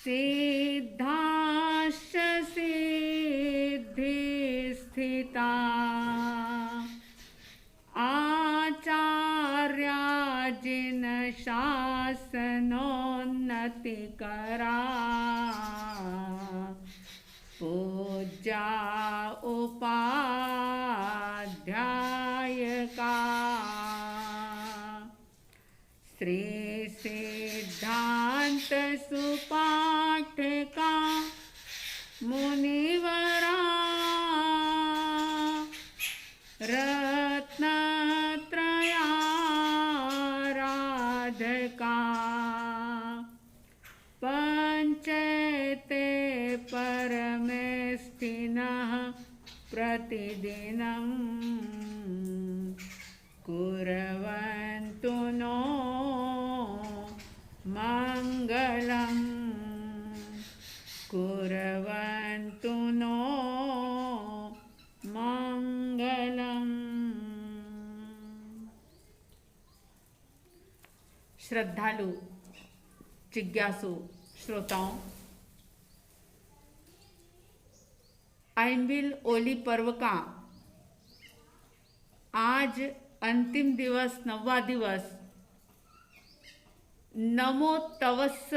सिद्धाश्च सिद्धि स्थिता आचार्या जिन शासनोन्नतिकरा पूज्या उपाध्यायका श्री सिद्धांत सुपाठका मुनिवरा रत्नत्रयाराधका पंचते परमेष्ठिनः प्रतिदिनं कुर्वन्तु नो मंगलम कुर्वन्तु नो मंगलम। श्रद्धालु जिज्ञासु श्रोताओं, ऐंबिल ओली पर्व का आज अंतिम दिवस, 9वां दिवस, नमो तवस्स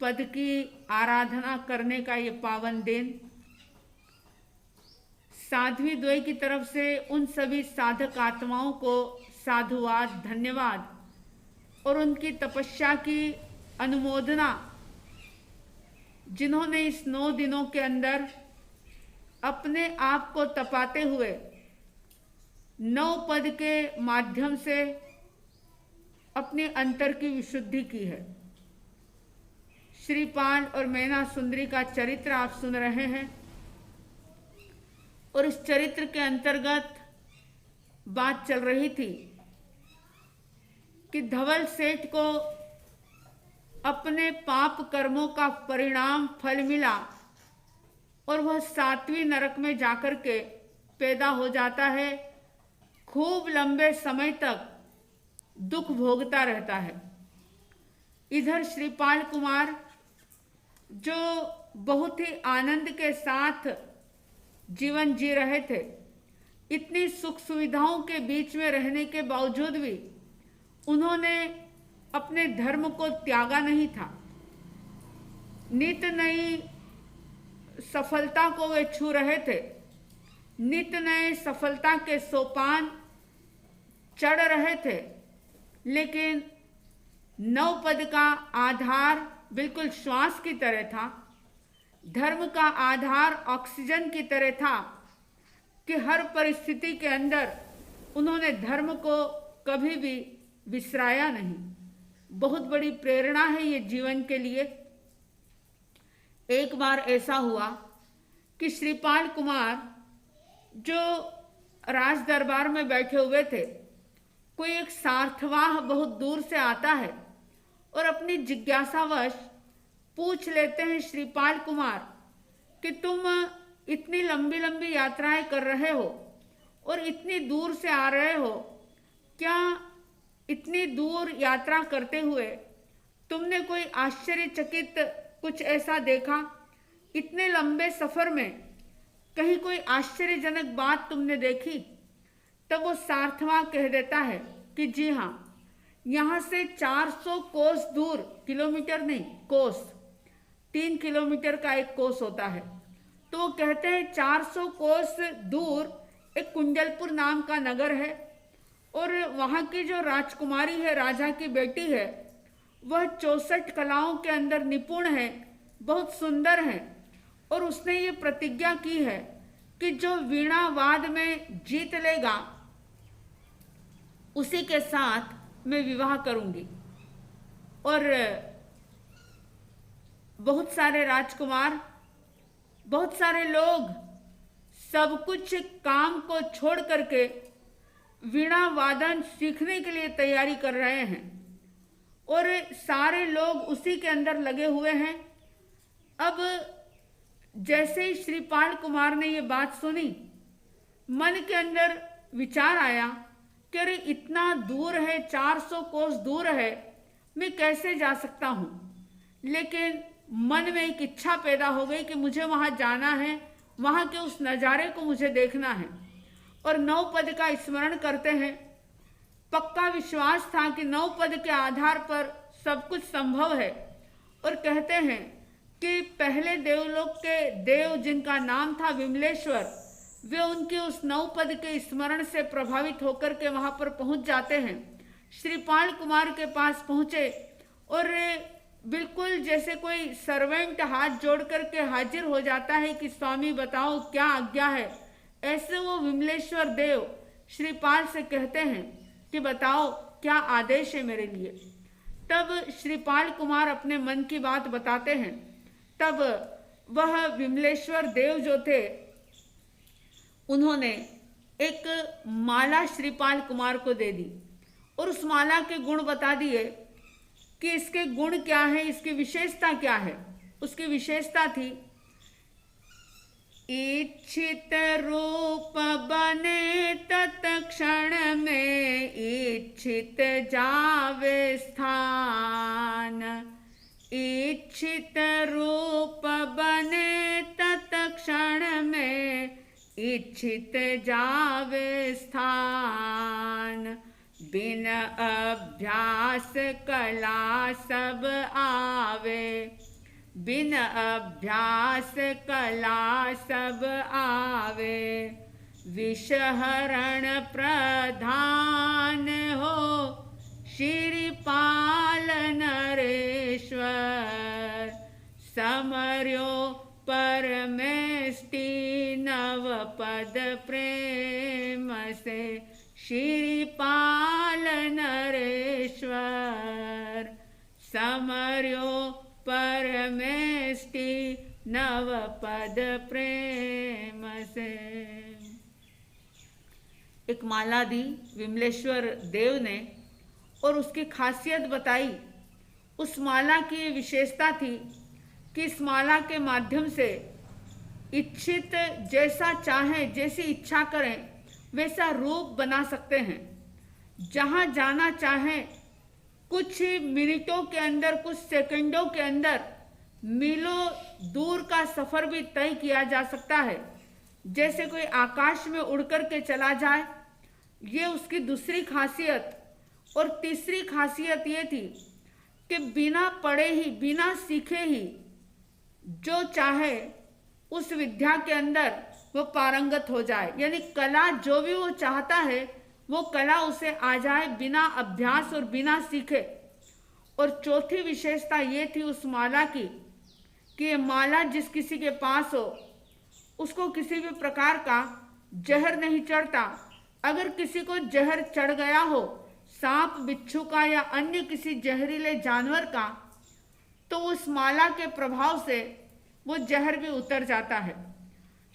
पद की आराधना करने का ये पावन दिन साध्वी द्वय की तरफ से उन सभी साधक आत्माओं को साधुवाद, धन्यवाद और उनकी तपस्या की अनुमोदना, जिन्होंने इस 9 दिनों के अंदर अपने आप को तपाते हुए 9 पद के माध्यम से अपने अंतर की विशुद्धि की है। श्रीपाल और मैना सुंदरी का चरित्र आप सुन रहे हैं और इस चरित्र के अंतर्गत बात चल रही थी कि धवल सेठ को अपने पाप कर्मों का परिणाम फल मिला और वह 7वीं नरक में जाकर के पैदा हो जाता है, खूब लंबे समय तक दुख भोगता रहता है। इधर श्रीपाल कुमार जो बहुत ही आनंद के साथ जीवन जी रहे थे, इतनी सुख सुविधाओं के बीच में रहने के बावजूद भी उन्होंने अपने धर्म को त्यागा नहीं था। नित नई सफलता को वे छू रहे थे, नित नए सफलता के सोपान चढ़ रहे थे, लेकिन 9 पद का आधार बिल्कुल श्वास की तरह था, धर्म का आधार ऑक्सीजन की तरह था कि हर परिस्थिति के अंदर उन्होंने धर्म को कभी भी विसराया नहीं। बहुत बड़ी प्रेरणा है ये जीवन के लिए। एक बार ऐसा हुआ कि श्रीपाल कुमार जो राज दरबार में बैठे हुए थे, कोई एक सार्थवाह बहुत दूर से आता है और अपनी जिज्ञासावश पूछ लेते हैं श्रीपाल कुमार कि तुम इतनी लंबी लंबी यात्राएं कर रहे हो और इतनी दूर से आ रहे हो, क्या इतनी दूर यात्रा करते हुए तुमने कोई आश्चर्यचकित कुछ ऐसा देखा? इतने लंबे सफर में कहीं कोई आश्चर्यजनक बात तुमने देखी? तब वो सार्थवा कह देता है कि जी हाँ, यहाँ से 400 कोस दूर, किलोमीटर नहीं, कोस, 3 किलोमीटर का एक कोस होता है, तो वो कहते हैं 400 कोस दूर एक कुंडलपुर नाम का नगर है और वहाँ की जो राजकुमारी है, राजा की बेटी है, वह 64 कलाओं के अंदर निपुण है, बहुत सुंदर है और उसने ये प्रतिज्ञा की है कि जो वीणा वाद में जीत लेगा उसी के साथ मैं विवाह करूंगी। और बहुत सारे राजकुमार, बहुत सारे लोग सब कुछ काम को छोड़ करके वीणा वादन सीखने के लिए तैयारी कर रहे हैं और सारे लोग उसी के अंदर लगे हुए हैं। अब जैसे ही श्रीपाल कुमार ने ये बात सुनी, मन के अंदर विचार आया कि अरे इतना दूर है, 400 कोस दूर है, मैं कैसे जा सकता हूँ। लेकिन मन में एक इच्छा पैदा हो गई कि मुझे वहां जाना है, वहां के उस नज़ारे को मुझे देखना है। और 9 पद का स्मरण करते हैं। पक्का विश्वास था कि 9 पद के आधार पर सब कुछ संभव है। और कहते हैं कि पहले देवलोक के देव जिनका नाम था विमलेश्वर, वे उनके उस 9 पद के स्मरण से प्रभावित होकर के वहां पर पहुंच जाते हैं। श्रीपाल कुमार के पास पहुंचे और बिल्कुल जैसे कोई सर्वेंट हाथ जोड़ करके हाजिर हो जाता है कि स्वामी बताओ क्या आज्ञा है, ऐसे वो विमलेश्वर देव श्रीपाल से कहते हैं कि बताओ क्या आदेश है मेरे लिए। तब श्रीपाल कुमार अपने मन की बात बताते हैं। तब वह विमलेश्वर देव जो थे उन्होंने एक माला श्रीपाल कुमार को दे दी और उस माला के गुण बता दिए कि इसके गुण क्या है, इसकी विशेषता क्या है। उसकी विशेषता थी इच्छित रूप बने तत्क्षण में इच्छित जावे स्थान, इच्छित रूप बने तत्क्षण में इच्छित जावे स्थान, बिन अभ्यास कला सब आवे, बिन अभ्यास कला सब आवे, विषहरण प्रधान हो श्रीपाल नरेश्वर, समर्यो परमेष्टि नव पद प्रेम से श्रीपाल नरेश्वर, समर्यो परमेष्टि नव पद प्रेम से। एक माला दी विमलेश्वर देव ने और उसकी खासियत बताई। उस माला की विशेषता थी कि इस माला के माध्यम से इच्छित जैसा चाहें, जैसी इच्छा करें वैसा रूप बना सकते हैं। जहाँ जाना चाहें कुछ मिनटों के अंदर, कुछ सेकंडों के अंदर मीलों दूर का सफर भी तय किया जा सकता है। जैसे कोई आकाश में उड़ कर के चला जाए, ये उसकी दूसरी खासियत। और तीसरी खासियत ये थी कि बिना पढ़े ही, बिना सीखे ही जो चाहे उस विद्या के अंदर वो पारंगत हो जाए। यानी कला जो भी वो चाहता है वो कला उसे आ जाए बिना अभ्यास और बिना सीखे। और चौथी विशेषता ये थी उस माला की कि ये माला जिस किसी के पास हो उसको किसी भी प्रकार का जहर नहीं चढ़ता। अगर किसी को जहर चढ़ गया हो, सांप बिच्छू का या अन्य किसी जहरीले जानवर का, तो उस माला के प्रभाव से वो जहर भी उतर जाता है।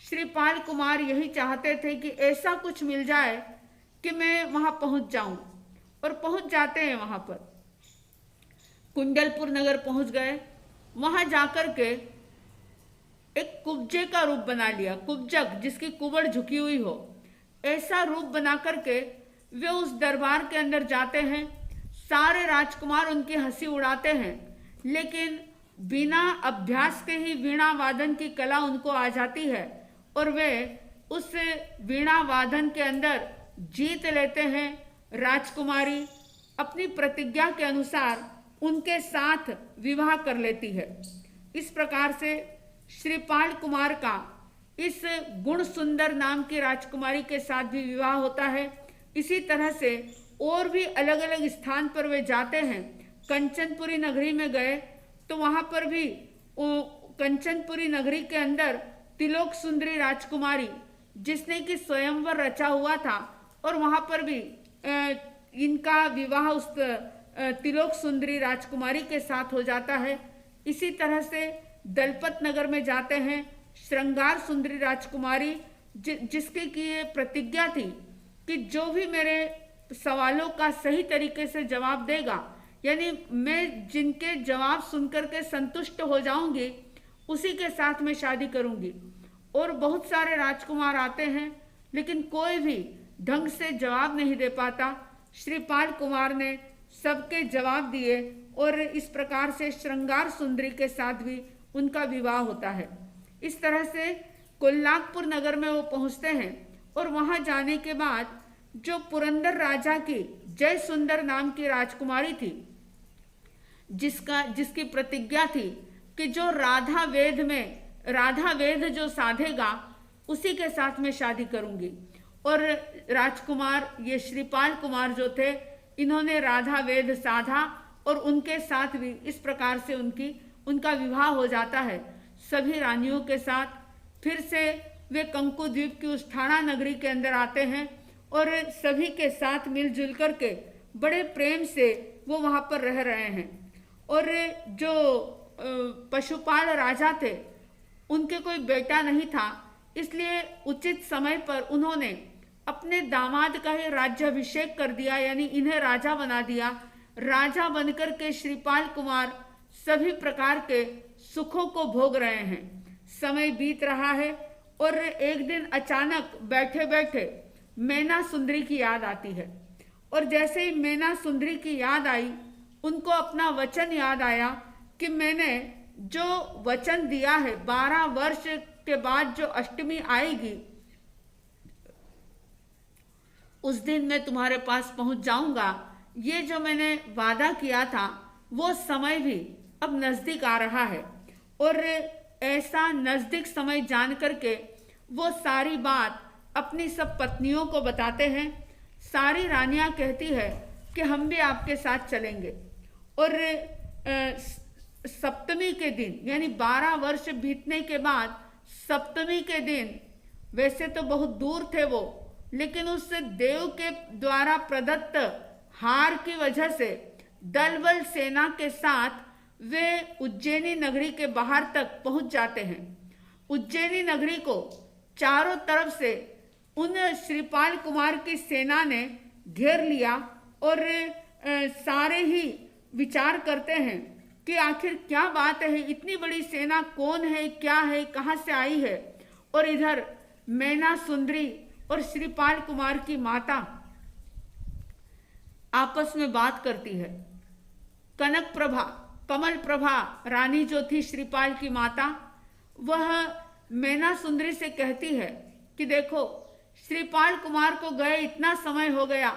श्रीपाल कुमार यही चाहते थे कि ऐसा कुछ मिल जाए कि मैं वहां पहुंच जाऊं। और पहुंच जाते हैं वहां पर। कुंडलपुर नगर पहुंच गए। वहां जाकर के एक कुब्जे का रूप बना लिया, कुब्जक जिसकी कुबड़ झुकी हुई हो, ऐसा रूप बना करके वे उस दरबार के अंदर जाते हैं। सारे राजकुमार उनकी हंसी उड़ाते हैं, लेकिन बिना अभ्यास के ही वीणा वादन की कला उनको आ जाती है और वे उस वीणा वादन के अंदर जीत लेते हैं। राजकुमारी अपनी प्रतिज्ञा के अनुसार उनके साथ विवाह कर लेती है। इस प्रकार से श्रीपाल कुमार का इस गुण सुंदर नाम की राजकुमारी के साथ भी विवाह होता है। इसी तरह से और भी अलग अलग स्थान पर वे जाते हैं। कंचनपुरी नगरी में गए तो वहां पर भी कंचनपुरी नगरी के अंदर तिलोक सुंदरी राजकुमारी जिसने कि स्वयंवर रचा हुआ था, और वहां पर भी इनका विवाह उस तिलोक सुंदरी राजकुमारी के साथ हो जाता है। इसी तरह से दलपत नगर में जाते हैं। श्रृंगार सुंदरी राजकुमारी जिसकी की ये प्रतिज्ञा थी कि जो भी मेरे सवालों का सही तरीके से जवाब देगा, यानी मैं जिनके जवाब सुनकर के संतुष्ट हो जाऊंगी उसी के साथ मैं शादी करूंगी। और बहुत सारे राजकुमार आते हैं लेकिन कोई भी ढंग से जवाब नहीं दे पाता। श्रीपाल कुमार ने सबके जवाब दिए और इस प्रकार से श्रृंगार सुंदरी के साथ भी उनका विवाह होता है। इस तरह से कोल्हापुर नगर में वो पहुंचते हैं और वहां जाने के बाद जो पुरंदर राजा की जय सुंदर नाम की राजकुमारी थी, जिसकी प्रतिज्ञा थी कि जो राधा वेद जो साधेगा उसी के साथ में शादी करूंगी। और राजकुमार ये श्रीपाल कुमार जो थे, इन्होंने राधा वेद साधा और उनके साथ भी इस प्रकार से उनका विवाह हो जाता है सभी रानियों के साथ। फिर से वे कंकु द्वीप की उस ठाणा नगरी के अंदर आते हैं और सभी के साथ मिलजुल करके बड़े प्रेम से वो वहाँ पर रह रहे हैं। और जो पशुपाल राजा थे, उनके कोई बेटा नहीं था, इसलिए उचित समय पर उन्होंने अपने दामाद का ही राज्याभिषेक कर दिया, यानी इन्हें राजा बना दिया। राजा बनकर के श्रीपाल कुमार सभी प्रकार के सुखों को भोग रहे हैं। समय बीत रहा है और एक दिन अचानक बैठे बैठे मैना सुंदरी की याद आती है। और जैसे ही मैना सुंदरी की याद आई, उनको अपना वचन याद आया कि मैंने जो वचन दिया है 12 वर्ष के बाद जो अष्टमी आएगी उस दिन मैं तुम्हारे पास पहुंच जाऊंगा। ये जो मैंने वादा किया था वो समय भी अब नजदीक आ रहा है। और ऐसा नजदीक समय जान करके वो सारी बात अपनी सब पत्नियों को बताते हैं। सारी रानियां कहती है कि हम भी आपके साथ चलेंगे। और सप्तमी के दिन, यानी 12 वर्ष बीतने के बाद सप्तमी के दिन, वैसे तो बहुत दूर थे वो, लेकिन उस देव के द्वारा प्रदत्त हार की वजह से दल बल सेना के साथ वे उज्जैनी नगरी के बाहर तक पहुंच जाते हैं। उज्जैनी नगरी को चारों तरफ से उन श्रीपाल कुमार की सेना ने घेर लिया और सारे ही विचार करते हैं कि आखिर क्या बात है, इतनी बड़ी सेना कौन है, क्या है, कहाँ से आई है। और इधर मैना सुंदरी और श्रीपाल कुमार की माता आपस में बात करती है। कनक प्रभा, कमल प्रभा रानी जो थी श्रीपाल की माता, वह मैना सुंदरी से कहती है कि देखो, श्रीपाल कुमार को गए इतना समय हो गया,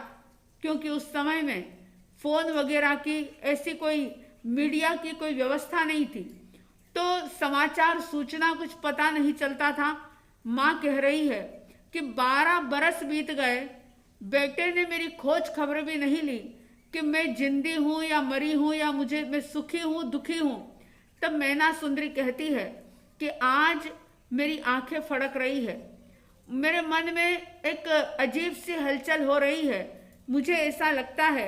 क्योंकि उस समय में फोन वगैरह की ऐसी कोई मीडिया की कोई व्यवस्था नहीं थी, तो समाचार सूचना कुछ पता नहीं चलता था। माँ कह रही है कि 12 बरस बीत गए, बेटे ने मेरी खोज खबर भी नहीं ली कि मैं जिंदी हूँ या मरी हूँ, या मैं सुखी हूँ दुखी हूँ। तब मैना सुंदरी कहती है कि आज मेरी आंखें फड़क रही है, मेरे मन में एक अजीब सी हलचल हो रही है। मुझे ऐसा लगता है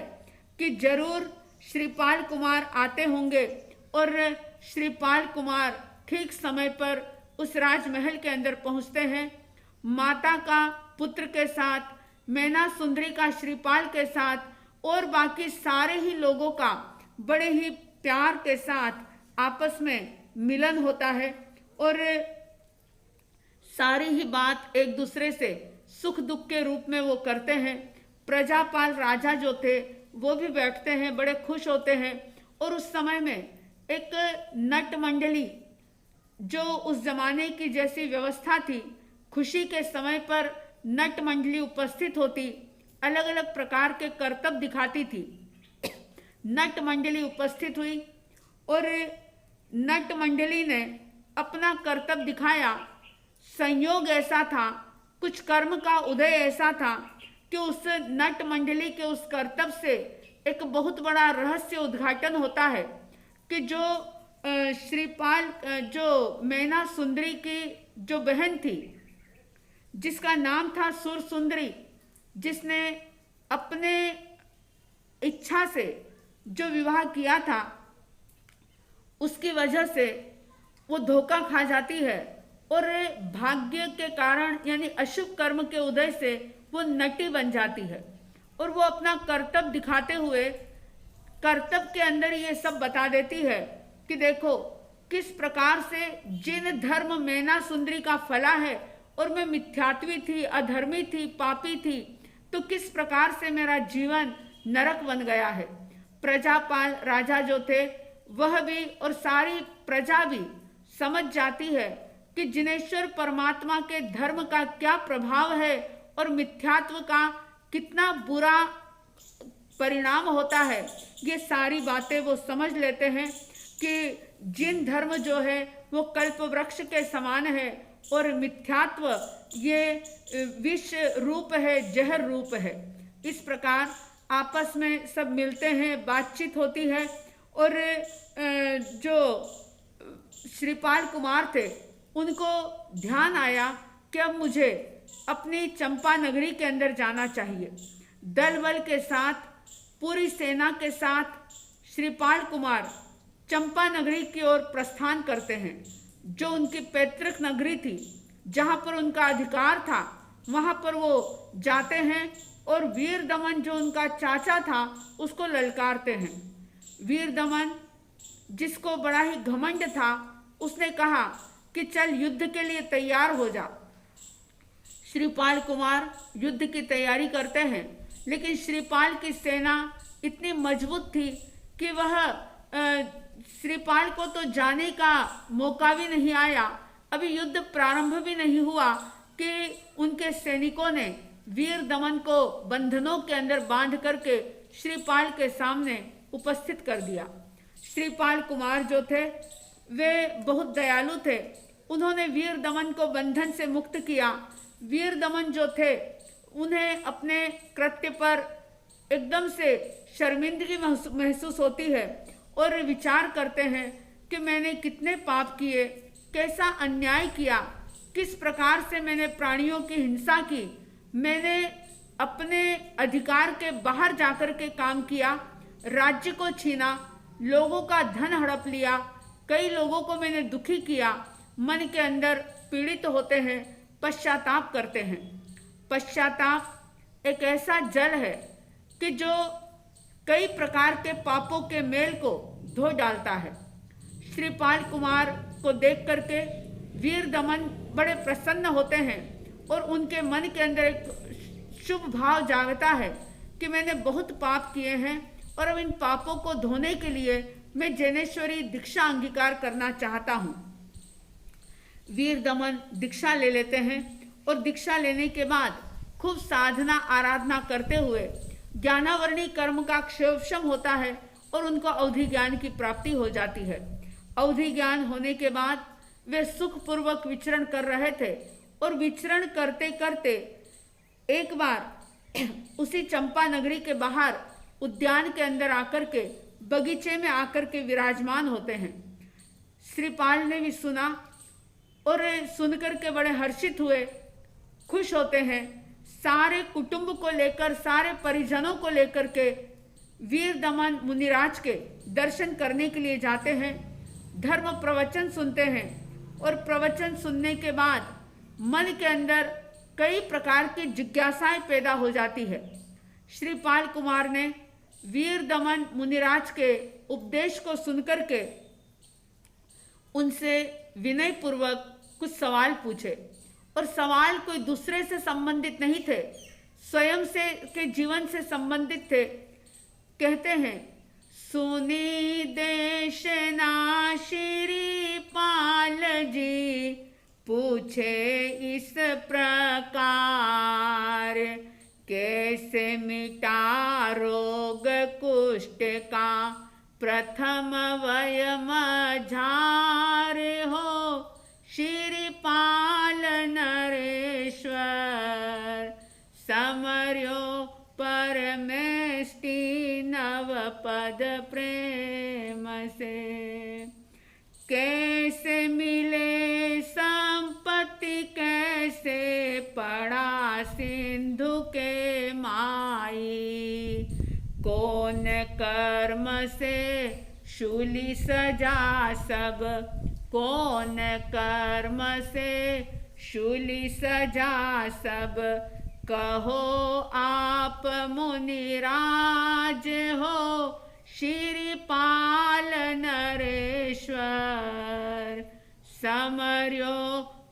कि जरूर श्रीपाल कुमार आते होंगे। और श्रीपाल कुमार ठीक समय पर उस राजमहल के अंदर पहुंचते हैं। माता का पुत्र के साथ, मैना सुंदरी का श्रीपाल के साथ और बाकी सारे ही लोगों का बड़े ही प्यार के साथ आपस में मिलन होता है और सारी ही बात एक दूसरे से सुख दुख के रूप में वो करते हैं। प्रजापाल राजा जो थे वो भी बैठते हैं, बड़े खुश होते हैं। और उस समय में एक नट मंडली, जो उस जमाने की जैसी व्यवस्था थी, खुशी के समय पर नट मंडली उपस्थित होती, अलग अलग प्रकार के करतब दिखाती थी। नट मंडली उपस्थित हुई और नट मंडली ने अपना करतब दिखाया। संयोग ऐसा था, कुछ कर्म का उदय ऐसा था कि उस नट मंडली के उस करतब से एक बहुत बड़ा रहस्य उद्घाटन होता है कि जो श्रीपाल, जो मैना सुंदरी की जो बहन थी, जिसका नाम था सुर सुंदरी, जिसने अपने इच्छा से जो विवाह किया था, उसकी वजह से वो धोखा खा जाती है और भाग्य के कारण, यानी अशुभ कर्म के उदय से वो नटी बन जाती है। और वो अपना कर्तव्य दिखाते हुए कर्तव्य के अंदर ये सब बता देती है कि देखो किस प्रकार से जिन धर्म मैना सुंदरी का फला है और मैं मिथ्यात्वी थी, अधर्मी थी, पापी थी, तो किस प्रकार से मेरा जीवन नरक बन गया है। प्रजापाल राजा जो थे वह भी और सारी प्रजा भी समझ जाती है कि जिनेश्वर परमात्मा के धर्म का क्या प्रभाव है और मिथ्यात्व का कितना बुरा परिणाम होता है। ये सारी बातें वो समझ लेते हैं कि जिन धर्म जो है वो कल्प वृक्ष के समान है और मिथ्यात्व ये विष रूप है, जहर रूप है। इस प्रकार आपस में सब मिलते हैं, बातचीत होती है और जो श्रीपाल कुमार थे उनको ध्यान आया कि अब मुझे अपनी चंपा नगरी के अंदर जाना चाहिए। दल बल के साथ, पूरी सेना के साथ श्रीपाल कुमार चंपा नगरी की ओर प्रस्थान करते हैं, जो उनकी पैतृक नगरी थी, जहाँ पर उनका अधिकार था। वहाँ पर वो जाते हैं और वीर दमन जो उनका चाचा था उसको ललकारते हैं। वीर दमन जिसको बड़ा ही घमंड था, उसने कहा कि चल युद्ध के लिए तैयार हो जा। श्रीपाल कुमार युद्ध की तैयारी करते हैं, लेकिन श्रीपाल की सेना इतनी मजबूत थी कि वह श्रीपाल को तो जाने का मौका भी नहीं आया। अभी युद्ध प्रारंभ भी नहीं हुआ कि उनके सैनिकों ने वीर दमन को बंधनों के अंदर बांध करके श्रीपाल के सामने उपस्थित कर दिया। श्रीपाल कुमार जो थे वे बहुत दयालु थे। उन्होंने वीर दमन को बंधन से मुक्त किया। वीर दमन जो थे उन्हें अपने कृत्य पर एकदम से शर्मिंदगी महसूस होती है और विचार करते हैं कि मैंने कितने पाप किए, कैसा अन्याय किया, किस प्रकार से मैंने प्राणियों की हिंसा की, मैंने अपने अधिकार के बाहर जाकर के काम किया, राज्य को छीना, लोगों का धन हड़प लिया, कई लोगों को मैंने दुखी किया। मन के अंदर पीड़ित होते हैं, पश्चाताप करते हैं। पश्चाताप एक ऐसा जल है कि जो कई प्रकार के पापों के मेल को धो डालता है। श्रीपाल कुमार को देख करके वीर दमन बड़े प्रसन्न होते हैं और उनके मन के अंदर एक शुभ भाव जागता है कि मैंने बहुत पाप किए हैं और अब इन पापों को धोने के लिए मैं जैनेश्वरी दीक्षा अंगीकार करना चाहता हूँ। वीर दमन दीक्षा ले लेते हैं और दीक्षा लेने के बाद खूब साधना आराधना करते हुए ज्ञानावरणी कर्म का क्षयोपशम होता है और उनको अवधि ज्ञान की प्राप्ति हो जाती है। अवधि ज्ञान होने के बाद वे सुखपूर्वक विचरण कर रहे थे और विचरण करते करते एक बार उसी चंपा नगरी के बाहर उद्यान के अंदर आकर के बगीचे में आकर के विराजमान होते हैं। श्रीपाल ने भी सुना और सुनकर के बड़े हर्षित हुए, खुश होते हैं। सारे कुटुंब को लेकर, सारे परिजनों को लेकर के वीर दमन मुनिराज के दर्शन करने के लिए जाते हैं। धर्म प्रवचन सुनते हैं और प्रवचन सुनने के बाद मन के अंदर कई प्रकार की जिज्ञासाएं पैदा हो जाती है। श्रीपाल कुमार ने वीर दमन मुनिराज के उपदेश को सुनकर के उनसे विनय पूर्वक कुछ सवाल पूछे और सवाल कोई दूसरे से संबंधित नहीं थे, स्वयं से के जीवन से संबंधित थे। कहते हैं, सुनी देशना श्रीपाल जी पूछे इस प्रकार, कैसे मिटा रोग कुष्ठ का प्रथम वयम झार हो, श्रीपाल नरेश्वर समर्यो परमेष्टि नव पद प्रेम से। कैसे मिले संपत्ति, कैसे पड़ा सिंधु के माई, कौन कर्म से शूली सजा सब, कौन कर्म से शूली सजा सब, कहो आप मुनिराज हो, श्रीपाल नरेश्वर समर्यो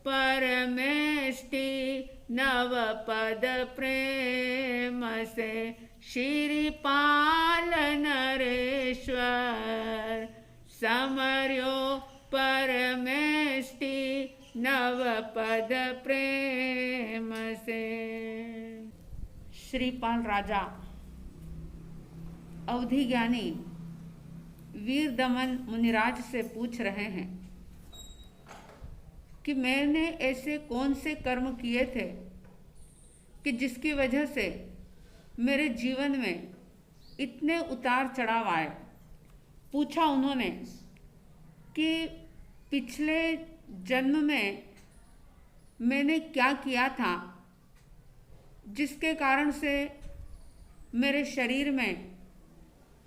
परमेष्टि नव पद प्रेम से। श्रीपाल नरेश्वर समर्यो परमेष्टि नव पद प्रेम से। श्रीपाल राजा अवधि ज्ञानी वीर दमन मुनिराज से पूछ रहे हैं कि मैंने ऐसे कौन से कर्म किए थे कि जिसकी वजह से मेरे जीवन में इतने उतार चढ़ाव आए। पूछा उन्होंने कि पिछले जन्म में मैंने क्या किया था जिसके कारण से मेरे शरीर में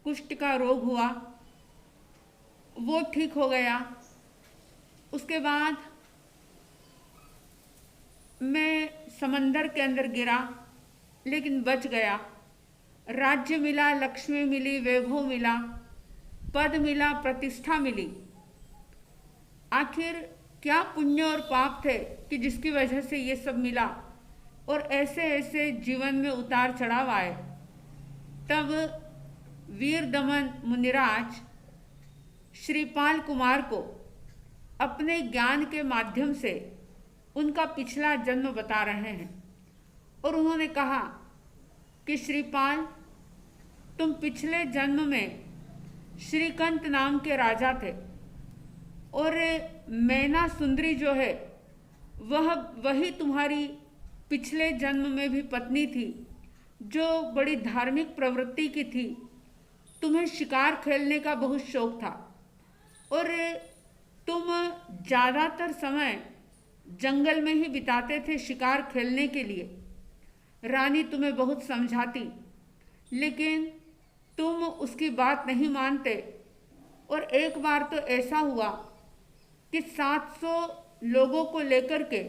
कुष्ठ का रोग हुआ, वो ठीक हो गया। उसके बाद मैं समंदर के अंदर गिरा लेकिन बच गया। राज्य मिला, लक्ष्मी मिली, वैभव मिला, पद मिला, प्रतिष्ठा मिली। आखिर क्या पुण्य और पाप थे कि जिसकी वजह से ये सब मिला और ऐसे ऐसे जीवन में उतार चढ़ाव आए। तब वीर दमन मुनिराज श्रीपाल कुमार को अपने ज्ञान के माध्यम से उनका पिछला जन्म बता रहे हैं और उन्होंने कहा कि श्रीपाल, तुम पिछले जन्म में श्रीकंठ नाम के राजा थे और मैना सुंदरी जो है वही तुम्हारी पिछले जन्म में भी पत्नी थी, जो बड़ी धार्मिक प्रवृत्ति की थी। तुम्हें शिकार खेलने का बहुत शौक था और तुम ज़्यादातर समय जंगल में ही बिताते थे शिकार खेलने के लिए। रानी तुम्हें बहुत समझाती लेकिन तुम उसकी बात नहीं मानते और एक बार तो ऐसा हुआ कि 700 लोगों को लेकर के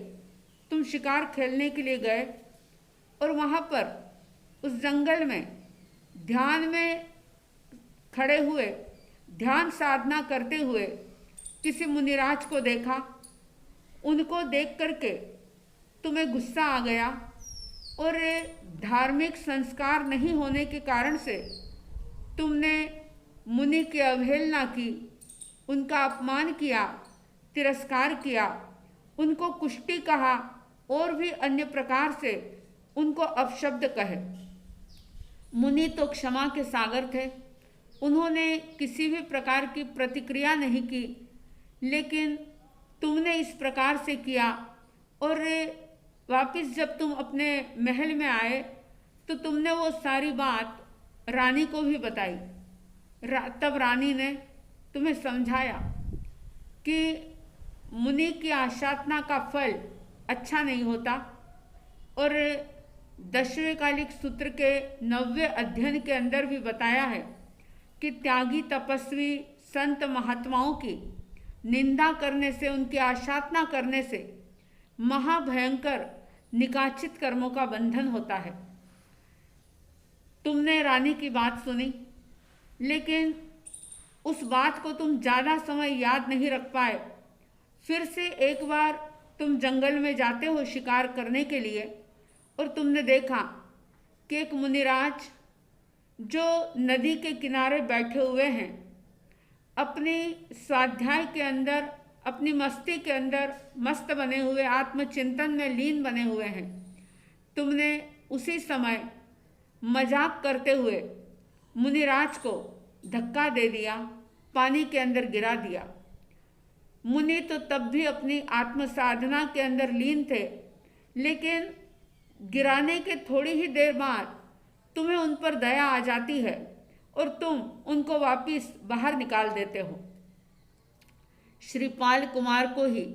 तुम शिकार खेलने के लिए गए और वहाँ पर उस जंगल में ध्यान में खड़े हुए, ध्यान साधना करते हुए किसी मुनिराज को देखा। उनको देख करके तुम्हें गुस्सा आ गया और धार्मिक संस्कार नहीं होने के कारण से तुमने मुनि की अवहेलना की, उनका अपमान किया, तिरस्कार किया, उनको कुष्ठी कहा और भी अन्य प्रकार से उनको अपशब्द कहे। मुनि तो क्षमा के सागर थे, उन्होंने किसी भी प्रकार की प्रतिक्रिया नहीं की, लेकिन तुमने इस प्रकार से किया और वापस जब तुम अपने महल में आए तो तुमने वो सारी बात रानी को भी बताई। तब रानी ने तुम्हें समझाया कि मुनि की आशातना का फल अच्छा नहीं होता और 10वें कालिक सूत्र के 9वें अध्ययन के अंदर भी बताया है कि त्यागी तपस्वी संत महात्माओं की निंदा करने से, उनकी आशातना करने से महाभयंकर निकाचित कर्मों का बंधन होता है। तुमने रानी की बात सुनी लेकिन उस बात को तुम ज़्यादा समय याद नहीं रख पाए। फिर से एक बार तुम जंगल में जाते हो शिकार करने के लिए और तुमने देखा कि एक मुनिराज जो नदी के किनारे बैठे हुए हैं, अपनी स्वाध्याय के अंदर, अपनी मस्ती के अंदर मस्त बने हुए, आत्मचिंतन में लीन बने हुए हैं। तुमने उसी समय मजाक करते हुए मुनिराज को धक्का दे दिया, पानी के अंदर गिरा दिया। मुनि तो तब भी अपनी आत्म साधना के अंदर लीन थे, लेकिन गिराने के थोड़ी ही देर बाद तुम्हें उन पर दया आ जाती है और तुम उनको वापस बाहर निकाल देते हो। श्रीपाल कुमार को ही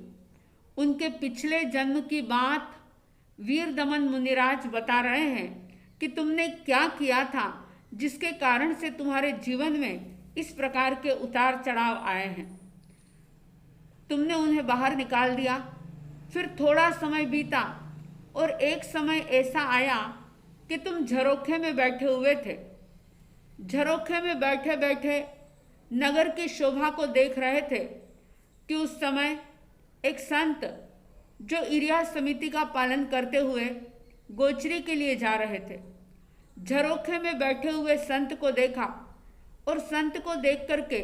उनके पिछले जन्म की बात वीर दमन मुनिराज बता रहे हैं कि तुमने क्या किया था जिसके कारण से तुम्हारे जीवन में इस प्रकार के उतार चढ़ाव आए हैं। तुमने उन्हें बाहर निकाल दिया, फिर थोड़ा समय बीता और एक समय ऐसा आया कि तुम झरोखे में बैठे हुए थे। झरोखे में बैठे बैठे नगर की शोभा को देख रहे थे कि उस समय एक संत जो इरिया समिति का पालन करते हुए गोचरी के लिए जा रहे थे। झरोखे में बैठे हुए संत को देखा और संत को देख करके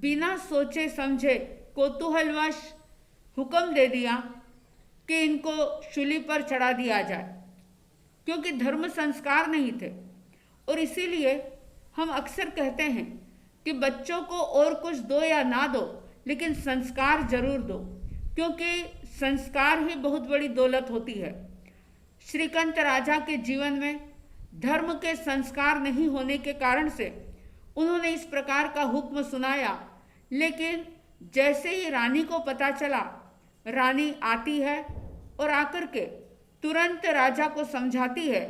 बिना सोचे समझे कौतूहलवश हुक्म दे दिया कि इनको शूली पर चढ़ा दिया जाए, क्योंकि धर्म संस्कार नहीं थे। और इसीलिए हम अक्सर कहते हैं कि बच्चों को और कुछ दो या ना दो, लेकिन संस्कार जरूर दो, क्योंकि संस्कार ही बहुत बड़ी दौलत होती है। श्रीकंठ राजा के जीवन में धर्म के संस्कार नहीं होने के कारण से उन्होंने इस प्रकार का हुक्म सुनाया, लेकिन जैसे ही रानी को पता चला, रानी आती है और आकर के तुरंत राजा को समझाती है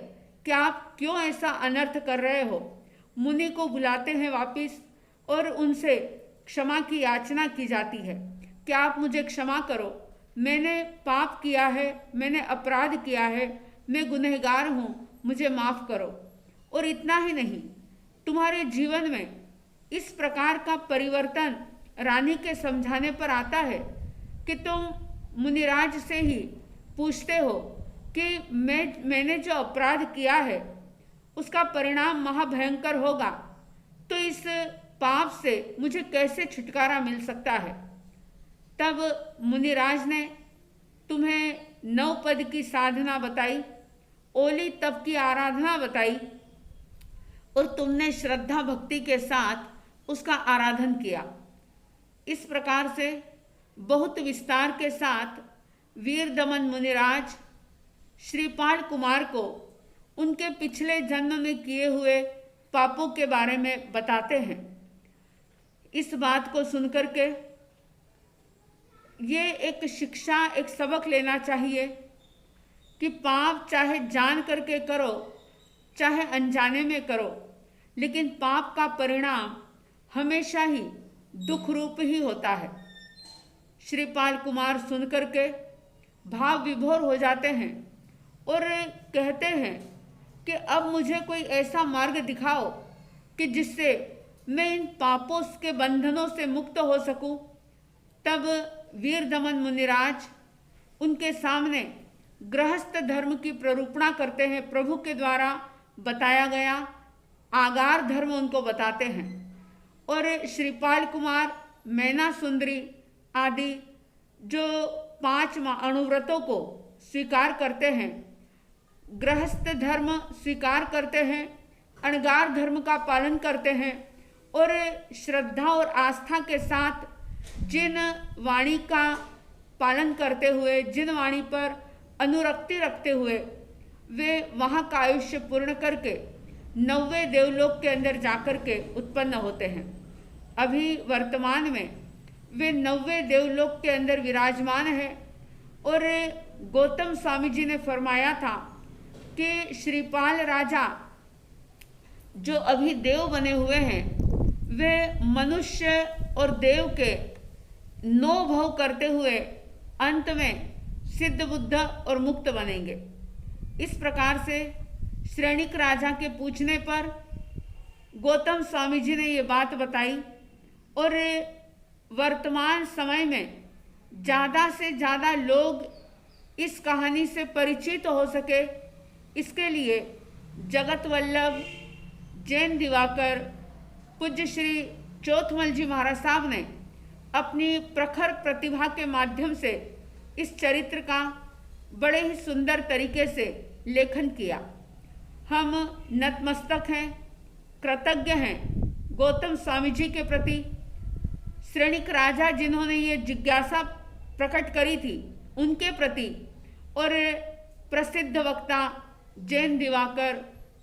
कि आप क्यों ऐसा अनर्थ कर रहे हो। मुनि को बुलाते हैं वापिस और उनसे क्षमा की याचना की जाती है कि आप मुझे क्षमा करो, मैंने पाप किया है, मैंने अपराध किया है, मैं गुनहगार हूँ, मुझे माफ़ करो। और इतना ही नहीं, तुम्हारे जीवन में इस प्रकार का परिवर्तन रानी के समझाने पर आता है कि तुम मुनिराज से ही पूछते हो कि मैंने जो अपराध किया है उसका परिणाम महाभयंकर होगा, तो इस पाप से मुझे कैसे छुटकारा मिल सकता है। तब मुनिराज ने तुम्हें 9 पद की साधना बताई, ओली तप की आराधना बताई, और तुमने श्रद्धा भक्ति के साथ उसका आराधन किया। इस प्रकार से बहुत विस्तार के साथ वीर दमन मुनिराज श्रीपाल कुमार को उनके पिछले जन्म में किए हुए पापों के बारे में बताते हैं। इस बात को सुनकर के ये एक शिक्षा, एक सबक लेना चाहिए कि पाप चाहे जान करके करो चाहे अनजाने में करो, लेकिन पाप का परिणाम हमेशा ही दुख रूप ही होता है। श्रीपाल कुमार सुनकर के भाव विभोर हो जाते हैं और कहते हैं कि अब मुझे कोई ऐसा मार्ग दिखाओ कि जिससे मैं इन पापों के बंधनों से मुक्त हो सकूं। तब वीर दमन मुनिराज उनके सामने गृहस्थ धर्म की प्ररूपणा करते हैं। प्रभु के द्वारा बताया गया आगार धर्म उनको बताते हैं और श्रीपाल कुमार मैना सुंदरी आदि जो 5 अणुव्रतों को स्वीकार करते हैं, गृहस्थ धर्म स्वीकार करते हैं, अणगार धर्म का पालन करते हैं और श्रद्धा और आस्था के साथ जिन वाणी का पालन करते हुए, जिन वाणी पर अनुरक्ति रखते हुए वे वहाँ का आयुष्य पूर्ण करके 90 देवलोक के अंदर जाकर के उत्पन्न होते हैं। अभी वर्तमान में वे 90 देवलोक के अंदर विराजमान हैं और गौतम स्वामी जी ने फरमाया था कि श्रीपाल राजा जो अभी देव बने हुए हैं वे मनुष्य और देव के 9 भव करते हुए अंत में सिद्ध बुद्ध और मुक्त बनेंगे। इस प्रकार से श्रेणिक राजा के पूछने पर गौतम स्वामी जी ने ये बात बताई और वर्तमान समय में ज़्यादा से ज़्यादा लोग इस कहानी से परिचित हो सके, इसके लिए जगत वल्लभ जैन दिवाकर पूज्य श्री चौथमल जी महाराज साहब ने अपनी प्रखर प्रतिभा के माध्यम से इस चरित्र का बड़े ही सुंदर तरीके से लेखन किया। हम नतमस्तक हैं, कृतज्ञ हैं गौतम स्वामी जी के प्रति। श्रेणिक राजा जिन्होंने ये जिज्ञासा प्रकट करी थी उनके प्रति और प्रसिद्ध वक्ता जैन दिवाकर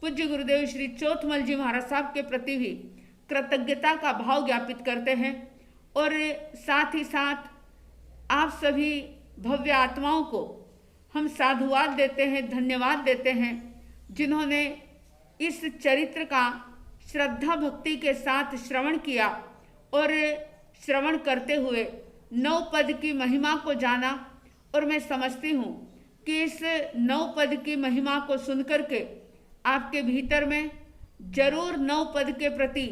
पूज्य गुरुदेव श्री चौथमल जी महाराज साहब के प्रति भी कृतज्ञता का भाव ज्ञापित करते हैं और साथ ही साथ आप सभी भव्य आत्माओं को हम साधुवाद देते हैं, धन्यवाद देते हैं जिन्होंने इस चरित्र का श्रद्धा भक्ति के साथ श्रवण किया और श्रवण करते हुए 9 पद की महिमा को जाना। और मैं समझती हूँ कि इस 9 पद की महिमा को सुनकर के आपके भीतर में जरूर 9 पद के प्रति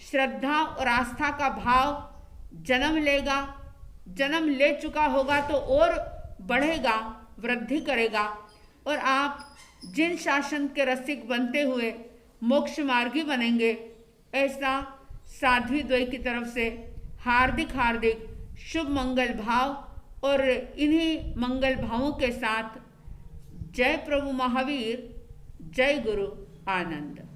श्रद्धा और आस्था का भाव जन्म लेगा। जन्म ले चुका होगा तो और बढ़ेगा, वृद्धि करेगा और आप जिन शासन के रसिक बनते हुए मोक्ष मार्गी बनेंगे, ऐसा साध्वी द्वय की तरफ से हार्दिक हार्दिक शुभ मंगल भाव और इन्हीं मंगल भावों के साथ जय प्रभु महावीर, जय गुरु आनंद।